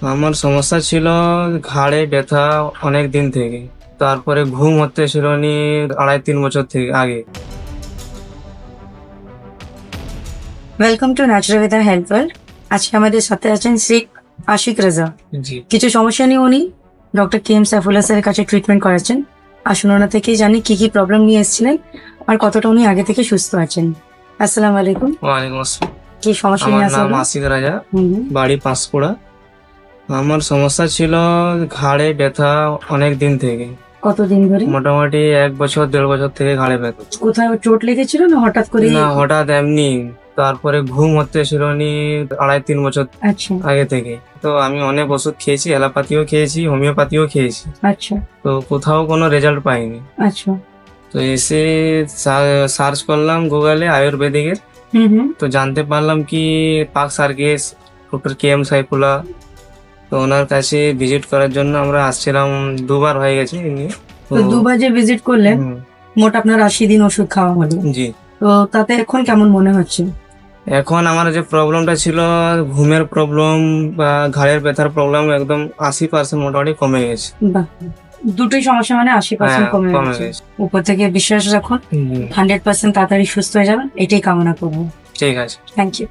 আমার সমস্যা ছিল ঘাড়ে ব্যথা অনেক দিন থেকে। তারপরে ঘুম হতে ছিল নি 2.5-3 বছর থেকে আগে। Welcome to natural health world. আজকে আমাদের সাথে আছেন শেখ আশিক রেজা। জি। কিছু সমস্যা নিয়ে উনি ডক্টর কে এম সাইফুল্লাহ স্যারের কাছে ট্রিটমেন্ট করাচ্ছেন। আসুন ওনা থেকেই জানি কি কি প্রবলেম নিয়ে এসেছিলেন আর কতটা উনি আগে থেকে সুস্থ আছেন। আসসালামু আলাইকুম। ওয়ালাইকুম আসসালাম। কি সমস্যা আমার নিয়ে নাম আসলেন? আশিক রাজা, বাড়ি পাঁশকুড়া। আমার সমস্যা ছিল ঘাড়ে ব্যথা অনেক দিন থেকে। কতদিন ধরে? মোটামুটি 1-1.5 বছর থেকে ঘাড়ে ব্যথা। কোথাও চোট লেগেছিল না হঠাৎ করে? না, হঠাৎ এমনি। তারপরে ঘুম হতে ছিল নি 2.5-3 বছর আচ্ছা আগে থেকে। তো আমি অনেক ওষুধ খেয়েছি, অ্যালোপ্যাথিও খেয়েছি, হোমিওপ্যাথিও খেয়েছি। আচ্ছা তো কোথাও কোনো রেজাল্ট পাইনি। আচ্ছা। তো এসে সার্চ করলাম গুগলে আয়ুর্বেদিকের। তো জানতে পারলাম কি পাক সার্কিস ডক্টর কে এম সাইফুল্লাহ। তো ওনার কাছে ভিজিট করার জন্য আমরা আসছিলাম, 2বার হয়ে গেছে এ নিয়ে। তো দুবার যে ভিজিট করলেন, হুম, মোট আপনার 80 দিন ওষুধ খাওয়া হলো। জি। তো তাতে এখন কেমন মনে হচ্ছে? এখন আমার যে প্রবলেমটা ছিল, ঘুমের প্রবলেম বা ঘাড়ের ব্যথার প্রবলেম, একদম 80% মোটামুটি কমে গেছে। বাহ, দুটোই সমস্যা মানে 80% হ্যাঁ, কমে কমে গেছে। গেছে। উপর থেকে বিশ্বাস রাখুন, হুম, 100% তাড়াতাড়ি সুস্থ হয়ে যাবেন, এটাই কামনা করবো। ঠিক আছে। Thank you.